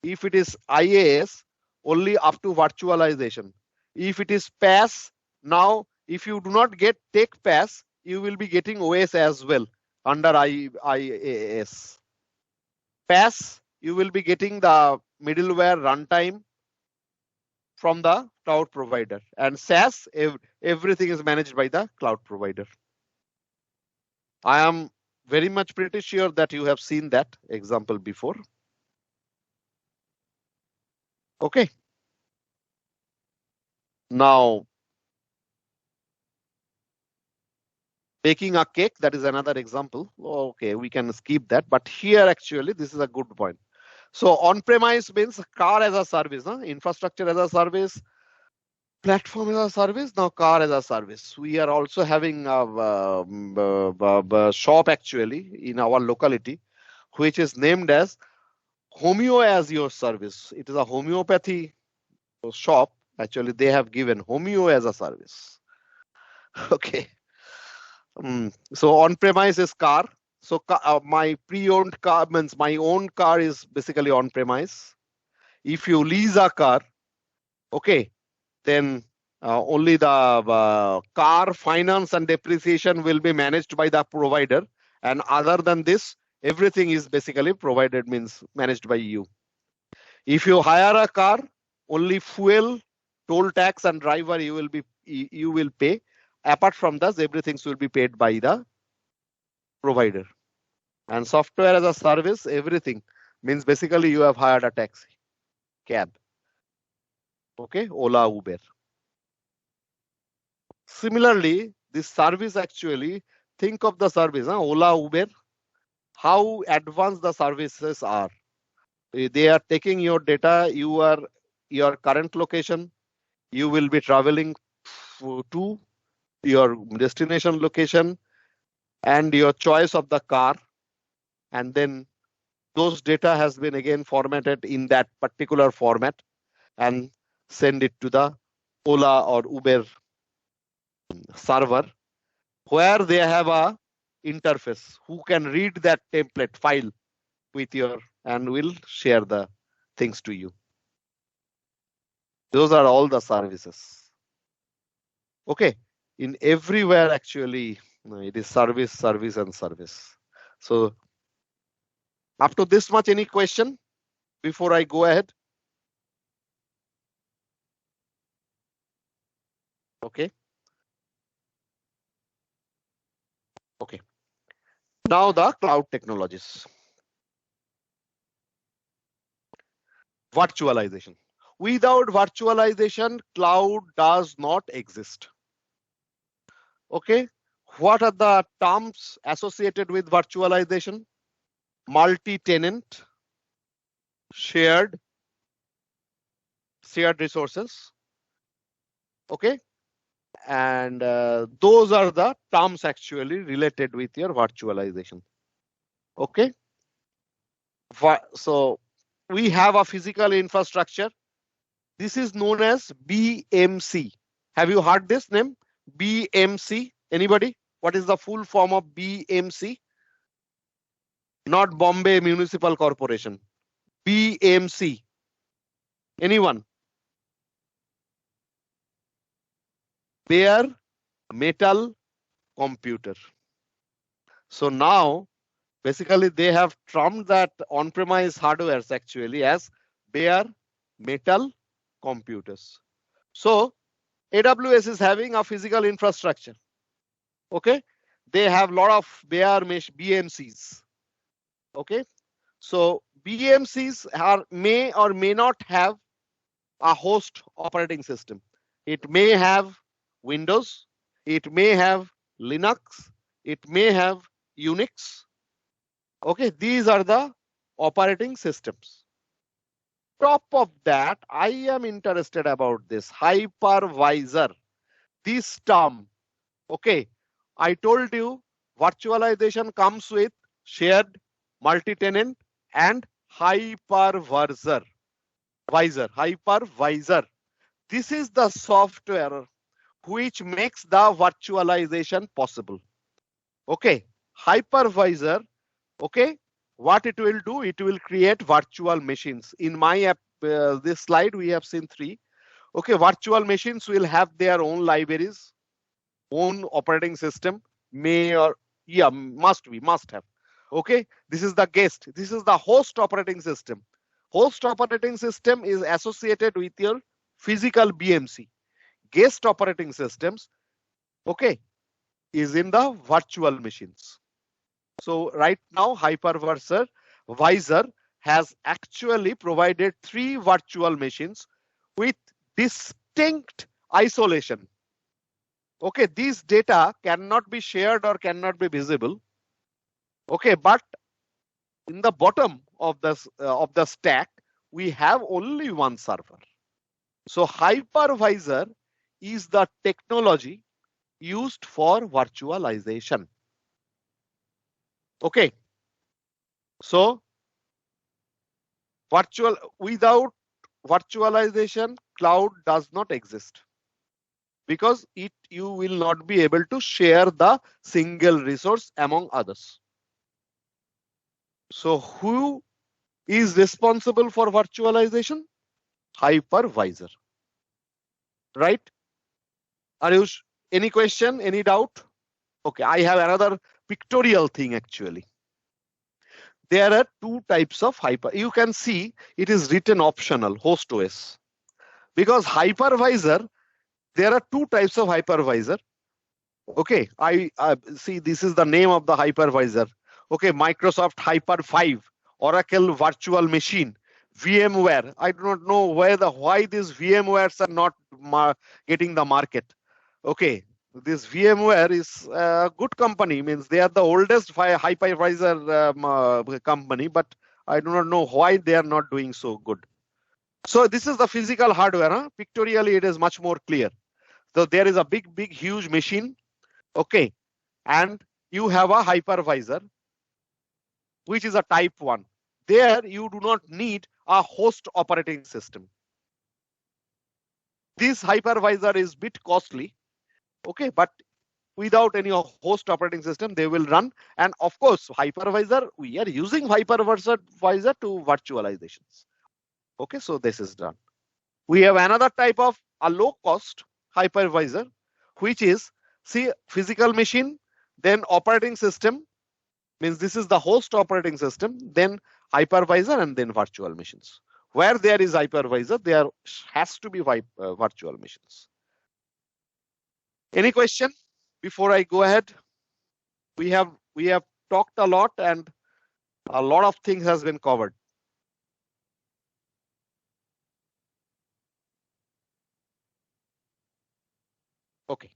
If it is IaaS, only up to virtualization. If it is PaaS, now if you do not take PaaS, you will be getting OS as well under IaaS. PaaS, you will be getting the middleware runtime from the cloud provider, and SaaS, everything is managed by the cloud provider. I am very much pretty sure that you have seen that example before. Okay. Now, Baking a cake, that is another example. Okay, we can skip that. But here actually, this is a good point. So on-premise means car as a service, infrastructure as a service, platform as a service, now car as a service. We are also having a shop actually in our locality, which is named as Homeo as your service. It is a homeopathy shop. Actually, they have given Homeo as a service. Okay. So on-premise is car. So my pre-owned car means my own car is basically on-premise. If you lease a car, okay, then only the car finance and depreciation will be managed by the provider. And other than this, everything is basically provided, means managed by you. If you hire a car, only fuel, toll tax, and driver you will pay. Apart from that, everything will be paid by the provider. And software as a service, everything means basically you have hired a taxi, cab. Okay, Ola, Uber. Similarly, this service actually, think of the service, Ola, Uber, how advanced the services are. They are taking your data, your current location, you will be traveling to your destination location and your choice of the car. And then those data has been again formatted in that particular format and send it to the Ola or Uber server, where they have a interface who can read that template file with your and will share the things to you. Those are all the services. Okay, in everywhere actually it is service, service, and service. So up to this much, any question before I go ahead? Okay. Okay. Now the cloud technologies. Virtualization. Without virtualization, cloud does not exist. Okay. What are the terms associated with virtualization? Multi-tenant, shared resources. Okay. And those are the terms actually related with your virtualization. Okay. So we have a physical infrastructure. This is known as BMC. Have you heard this name? BMC. Anybody? What is the full form of BMC? Not Bombay Municipal Corporation. BMC. Anyone? Bare metal computer. So now basically they have termed that on-premise hardwares actually as bare metal computers. So AWS is having a physical infrastructure. Okay, they have a lot of bare mesh BMCs. Okay, so BMCs may or may not have a host operating system. It may have Windows, it may have Linux, it may have Unix. Okay, these are the operating systems. Top of that, I am interested about this hypervisor. This term, okay, I told you virtualization comes with shared, multi-tenant, and hypervisor. Hypervisor. This is the software which makes the virtualization possible. Okay, hypervisor. Okay, what it will do, it will create virtual machines. In my app, this slide we have seen 3. Okay, virtual machines will have their own libraries, own operating system, must have. Okay, this is the guest. This is the host operating system. Host operating system is associated with your physical BMC. Guest operating systems, okay, is in the virtual machines. So right now, hypervisor has actually provided 3 virtual machines with distinct isolation. Okay, these data cannot be shared or cannot be visible. Okay, but in the bottom of the stack, we have only one server. So hypervisor is the technology used for virtualization. Okay, so without virtualization, cloud does not exist, because you will not be able to share the single resource among others. So who is responsible for virtualization? Hypervisor, right? Any question, any doubt? Okay, I have another pictorial thing actually. There are two types of you can see it is written optional, host OS. Because hypervisor, there are two types of hypervisor. Okay, I see this is the name of the hypervisor. Okay, Microsoft Hyper 5, Oracle Virtual Machine, VMware. I do not know why these VMwares are not getting the market. Okay, this VMware is a good company, means they are the oldest hypervisor company, but I do not know why they are not doing so good. So this is the physical hardware. Huh? Pictorially, it is much more clear. So there is a big, huge machine. Okay, and you have a hypervisor, which is a type 1. There you do not need a host operating system. This hypervisor is bit costly. Okay, but without any host operating system, they will run. And of course, hypervisor, we are using hypervisor to virtualizations. Okay, so this is done. We have another type of a low cost hypervisor, which is, see, physical machine, then operating system, means this is the host operating system, then hypervisor, and then virtual machines. Where there is hypervisor, there has to be virtual machines. Any question before I go ahead? We have talked a lot, and a lot of things has been covered. Okay,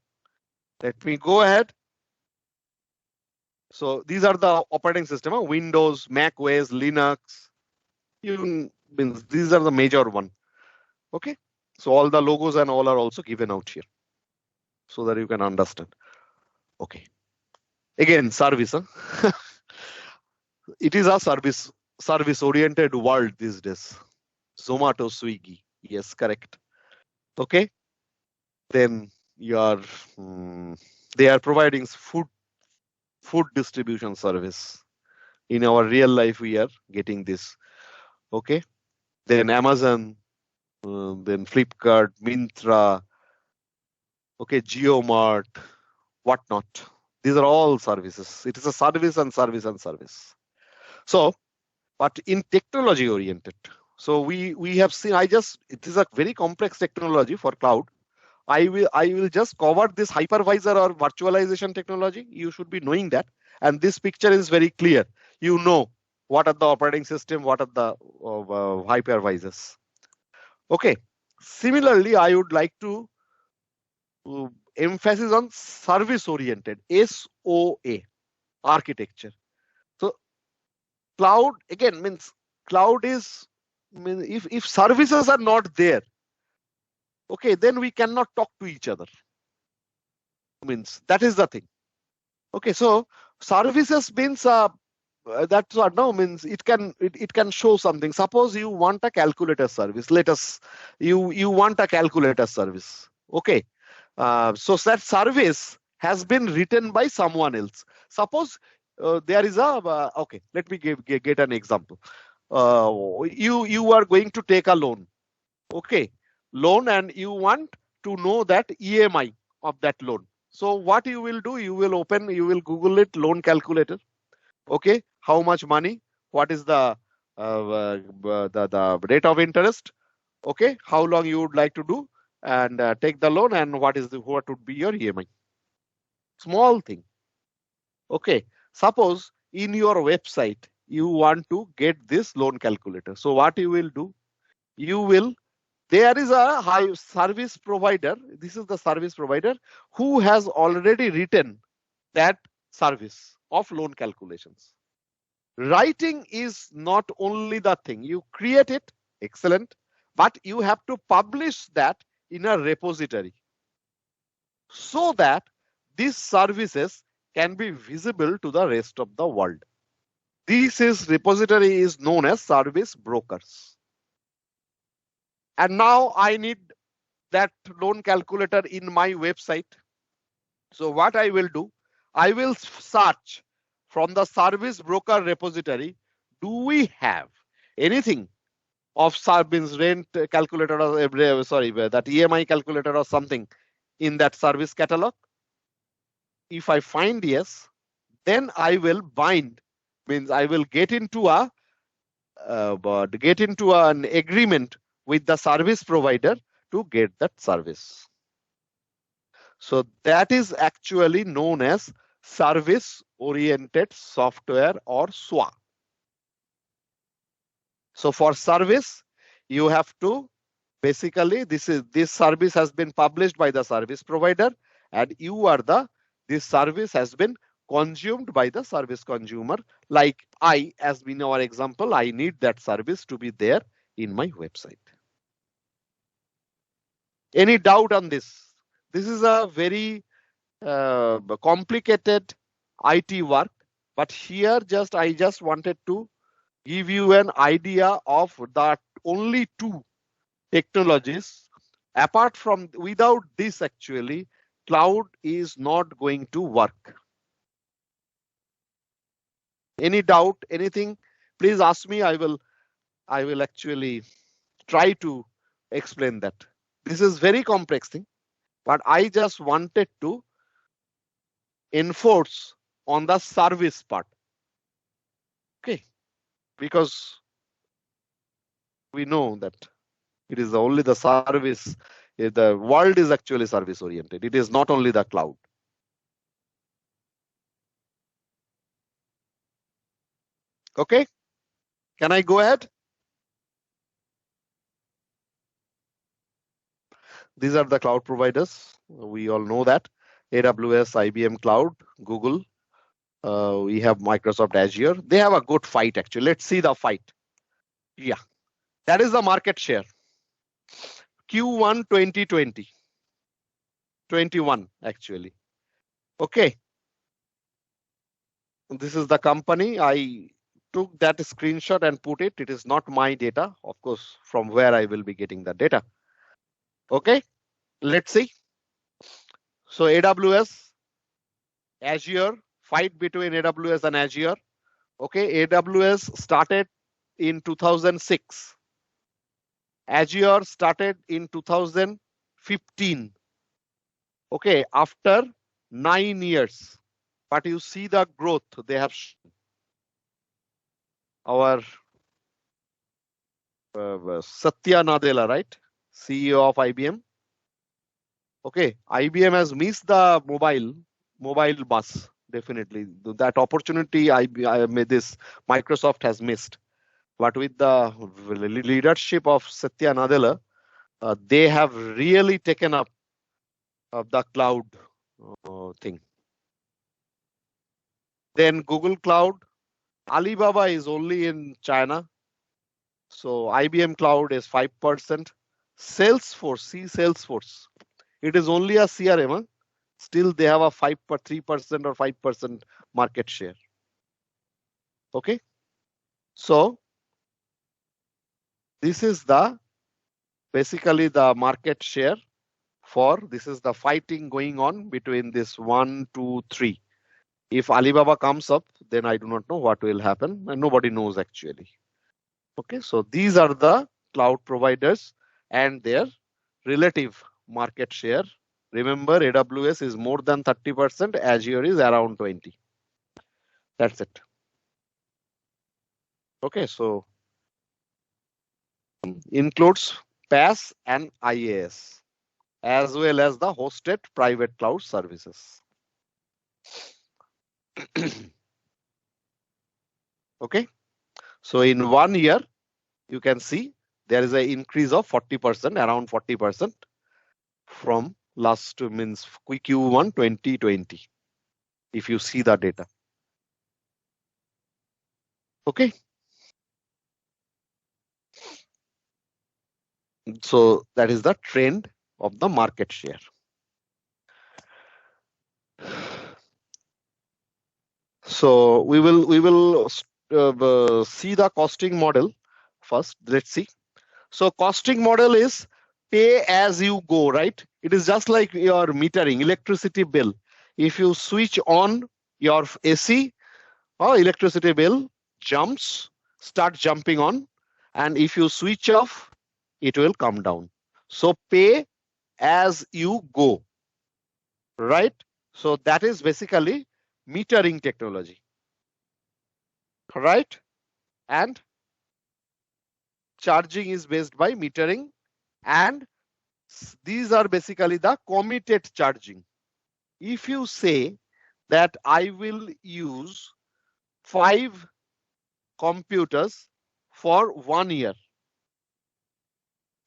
let me go ahead. So these are the operating system: Windows, Mac OS, Linux. These are the major one. Okay, so all the logos and all are also given out here, so that you can understand. Okay, again, service. Huh? It is a service oriented world these days. Zomato, Swiggy, yes, correct. Okay, then they are providing food distribution service. In our real life, we are getting this. Okay, then Amazon, then Flipkart, Myntra, okay, JioMart, whatnot. These are all services. It is a service and service and service. So, but in technology oriented. So we have seen, it is a very complex technology for cloud. I will just cover this hypervisor or virtualization technology. You should be knowing that. And this picture is very clear. You know what are the operating system, what are the hypervisors. Okay. Similarly, I would like to emphasis on service oriented, SOA architecture. So cloud again means cloud is, if services are not there, okay, then we cannot talk to each other. Means that is the thing. Okay, so services means that's what now means it can show something. Suppose you want a calculator service. Let us you want a calculator service. Okay, so that service has been written by someone else. Suppose there is a okay. Let me get an example. You are going to take a loan. Okay, loan, and you want to know that EMI of that loan. So what you will do, you will Google it, loan calculator. Okay, how much money, what is the rate of interest, okay, how long you would like to do and take the loan, and what would be your EMI. Small thing. Okay, suppose in your website you want to get this loan calculator. So what you will do, you will there is a high service provider. This is the service provider who has already written that service of loan calculations. Writing is not only the thing. You create it, excellent, but you have to publish that in a repository so that these services can be visible to the rest of the world. This repository is known as service brokers. And now I need that loan calculator in my website. So what I will do, I will search from the service broker repository. Do we have anything of service rent calculator or sorry, that EMI calculator or something in that service catalog? If I find yes, then I will bind, means I will get into an agreement with the service provider to get that service. So that is actually known as service oriented software or SOA. So for service, you have to basically this service has been published by the service provider, and this service has been consumed by the service consumer. Like as in our example, I need that service to be there in my website. Any doubt on this? This is a very complicated IT work, but here I just wanted to give you an idea of that only two technologies. Apart from, without this actually, cloud is not going to work. Any doubt, anything, please ask me. I will actually try to explain that. This is very complex thing, but I just wanted to enforce on the service part. Okay, because we know that it is only the service. The world is actually service oriented. It is not only the cloud. Okay, can I go ahead? These are the cloud providers. We all know that. AWS, IBM Cloud, Google. We have Microsoft Azure. They have a good fight actually. Let's see the fight. Yeah, that is the market share. Q1 2020. 21 actually. Okay. This is the company. I took that screenshot and put it. It is not my data, of course, from where I will be getting the data. Okay, let's see. So AWS, Azure, fight between AWS and Azure. Okay, AWS started in 2006. Azure started in 2015. Okay, after 9 years. But you see the growth they have. Our Satya Nadella, right? CEO of IBM. Okay, IBM has missed the mobile bus, definitely. That opportunity Microsoft has missed. But with the leadership of Satya Nadella, they have really taken up the cloud thing. Then Google Cloud, Alibaba is only in China. So IBM Cloud is 5%. Salesforce. It is only a CRM. Huh? Still, they have a 3% or 5% market share. Okay. So this is basically the market share for, this is the fighting going on between this 1, 2, 3. If Alibaba comes up, then I do not know what will happen, and nobody knows actually. Okay, so these are the cloud providers and their relative market share. Remember, AWS is more than 30%, Azure is around 20%. That's it. Okay, so includes PaaS and IaaS, as well as the hosted private cloud services. Okay, so in 1 year, you can see There is an increase of 40%, around 40% from last means Q1 2020. If you see the data. Okay. So that is the trend of the market share. So we will see the costing model first. Let's see. So costing model is pay as you go, right? It is just like your metering, electricity bill. If you switch on your AC, electricity bill start jumping on, and if you switch off, it will come down. So pay as you go, right? So that is basically metering technology, right? And charging is based by metering, and these are basically the committed charging. If you say that I will use 5 computers for 1 year,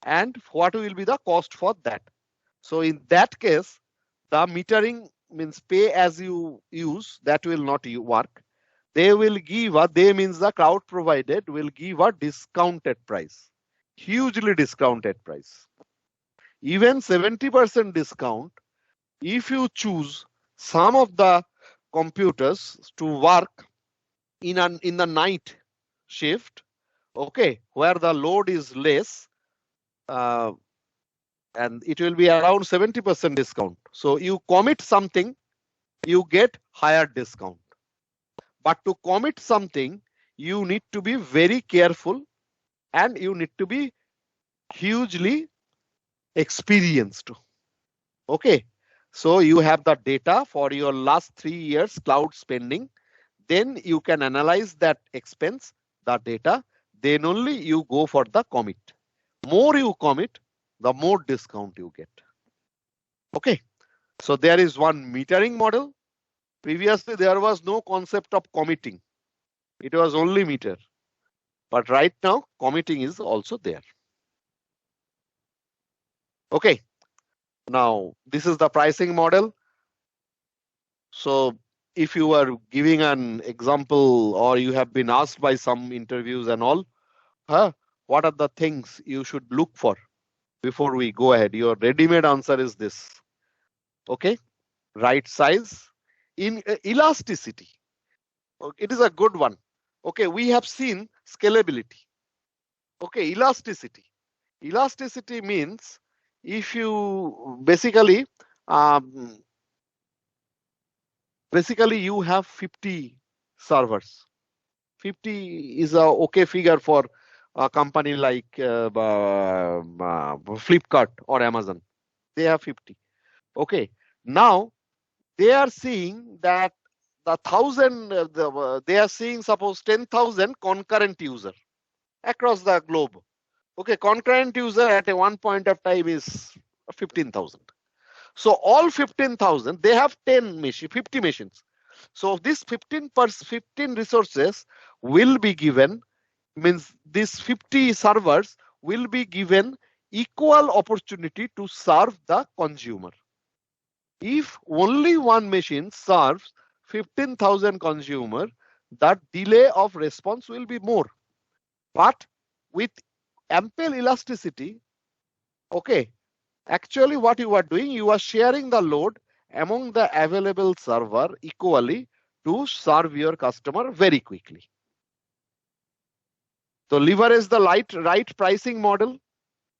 and what will be the cost for that? So in that case, the metering means pay as you use, that will not work. They will give they means the cloud provided will give a discounted price, hugely discounted price. Even 70% discount if you choose some of the computers to work in the night shift, okay, where the load is less, and it will be around 70% discount. So you commit something, you get higher discount. But to commit something, you need to be very careful and you need to be hugely experienced. Okay, so you have the data for your last 3 years cloud spending. Then you can analyze that expense, the data. Then only you go for the commit. More you commit, the more discount you get. Okay, so there is one metering model. Previously, there was no concept of committing. It was only meter. But right now, committing is also there. Okay, now this is the pricing model. So if you are giving an example or you have been asked by some interviews and all, what are the things you should look for before we go ahead? Your ready-made answer is this. Okay, right size in elasticity. It is a good one. Okay, we have seen scalability. Okay, elasticity. Elasticity means if you basically you have 50 servers. 50 is a okay figure for a company like Flipkart or Amazon. They have 50. Okay, now they are seeing that the 1,000 they are seeing suppose 10,000 concurrent user across the globe. Okay, concurrent user at a one point of time is 15,000. So all 15,000, they have 50 machines. So this 15 resources will be given, means these 50 servers will be given equal opportunity to serve the consumer. If only one machine serves 15,000 consumer, the delay of response will be more. But with ample elasticity, okay, actually what you are doing, you are sharing the load among the available server equally to serve your customer very quickly. So leverage the right pricing model.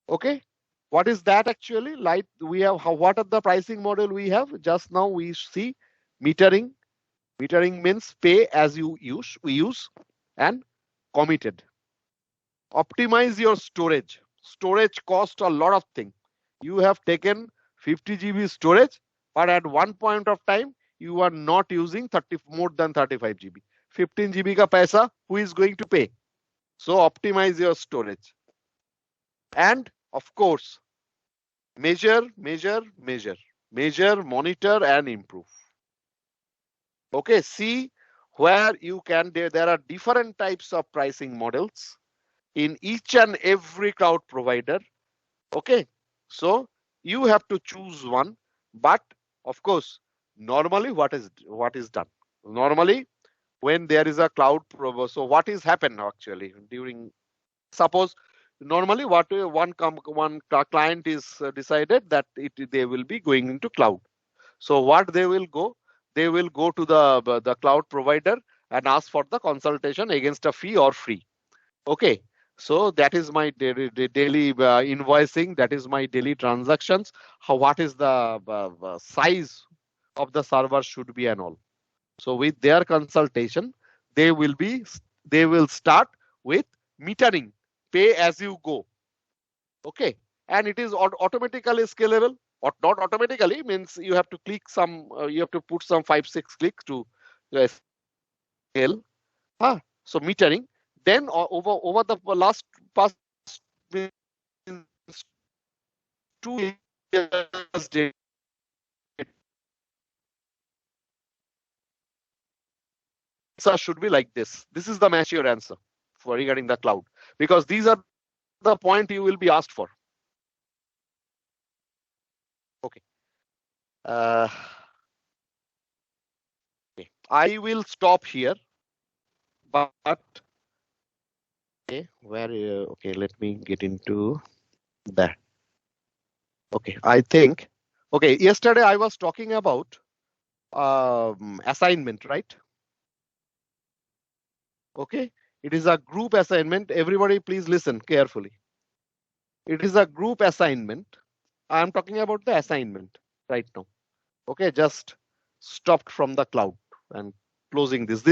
Okay, what is that actually? We have what are the pricing model we have? Just now we see metering. Metering means pay as you use, and committed. Optimize your storage. Storage costs a lot of things. You have taken 50 GB storage, but at one point of time you are not using more than 35 GB. 15 GB ka paisa, who is going to pay? So optimize your storage. And of course, measure, monitor and improve. Okay, see where you can, there are different types of pricing models. in each and every cloud provider. Okay, so you have to choose one, but of course, normally what is done? Normally, when there is a cloud provider, so what is happened actually during, suppose normally what one client is decided that they will be going into cloud. So what they will go? They will go to the cloud provider and ask for the consultation against a fee or free. Okay, so that is my daily invoicing. That is my daily transactions. What is the size of the server should be and all. So with their consultation, they will start with metering, pay as you go. Okay, and it is automatically scalable, or not automatically, means you have to click some, you have to put some 5-6 clicks to scale. So metering. Then over the last past 2 years, answer should be like this. This is the mature answer for regarding the cloud, because these are the point you will be asked for. Okay. Okay. I will stop here, but okay, okay, let me get into that. Okay, I think, okay, yesterday I was talking about assignment, right? Okay, it is a group assignment. Everybody please listen carefully. It is a group assignment. I am talking about the assignment right now. Okay, just stopped from the cloud and closing this.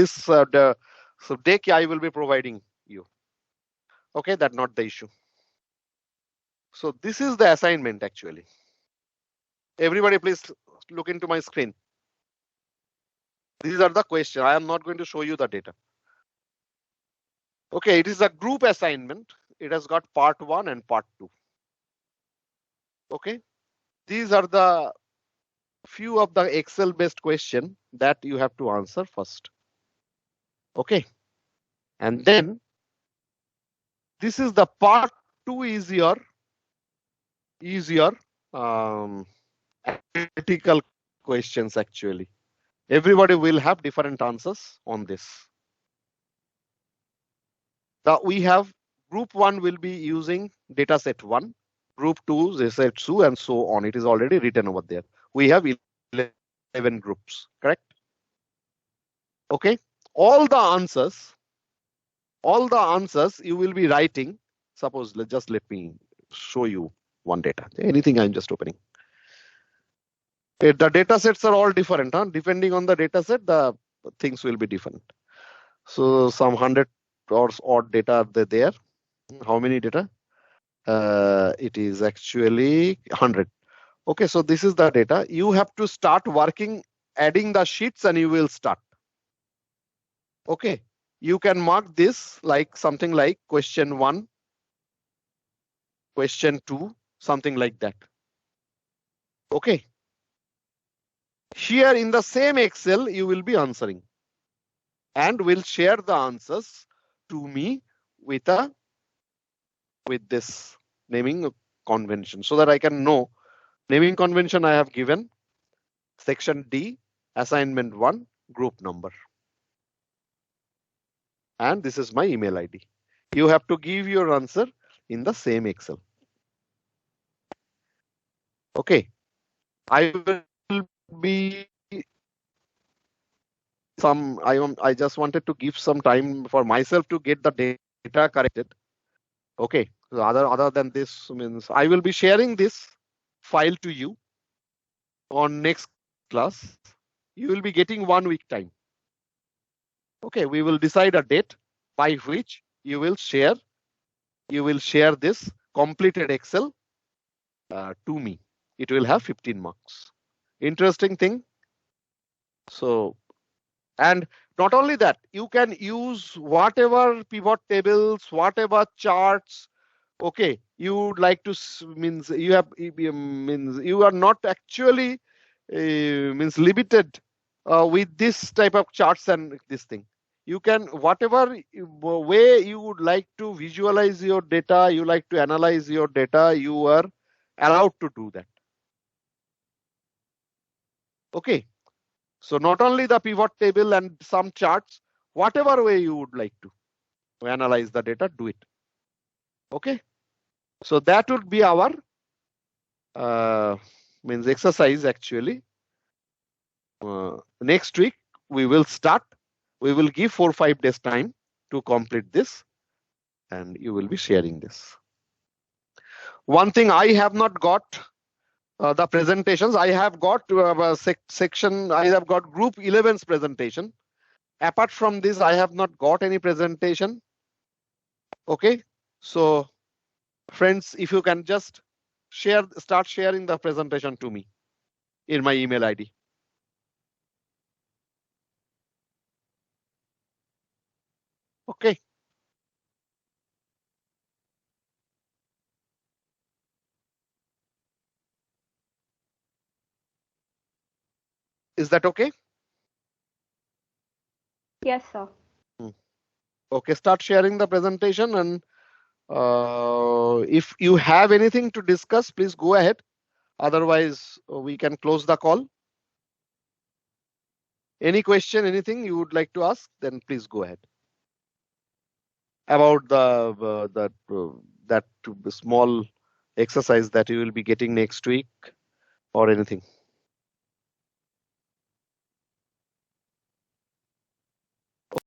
So deck I will be providing you. Okay, that's not the issue. So this is the assignment actually. Everybody please look into my screen. These are the questions. I am not going to show you the data. Okay, it is a group assignment. It has got part 1 and part 2. Okay, these are the few of the Excel based question that you have to answer first. Okay, and then this is the part 2 is your analytical questions actually. Everybody will have different answers on this. We have group 1 will be using data set 1, group 2 data set 2, and so on. It is already written over there. We have 11 groups, correct? Okay, all the answers you will be writing. Suppose just let me show you one data. Anything I'm just opening. Okay, the data sets are all different, depending on the data set, the things will be different. So some 100 or odd data are there. How many data? It is actually 100. Okay, so this is the data. You have to start working, adding the sheets, and you will start. Okay, you can mark this like something like question 1, question 2, something like that. Okay. Here in the same Excel, you will be answering and will share the answers to me with this naming convention, so that I can know naming convention I have given section D, assignment 1, group number. And this is my email ID. You have to give your answer in the same Excel. Okay, I will be I just wanted to give some time for myself to get the data corrected. Okay, so other than this means I will be sharing this file to you on next class. You will be getting 1 week time. Okay, we will decide a date by which you will share this completed Excel to me. It will have 15 marks. Interesting thing. So, and not only that, you can use whatever pivot tables, whatever charts. Okay, you would like to means you have means you are not actually means limited with this type of charts and this thing. you can, whatever way you would like to visualize your data, you like to analyze your data, you are allowed to do that. Okay. So not only the pivot table and some charts, whatever way you would like to analyze the data, do it. Okay. So that would be our means exercise actually. Next week we will start. We will give 4 or 5 days time to complete this, and you will be sharing this. One thing I have not got the presentations. I have got section. I have got group 11's presentation. Apart from this, I have not got any presentation. Okay, so friends, if you can just start sharing the presentation to me in my email ID. Okay. Is that okay? Yes, sir. Okay, start sharing the presentation, and if you have anything to discuss, please go ahead. Otherwise, we can close the call. Any question, anything you would like to ask, then please go ahead. About that small exercise that you will be getting next week or anything.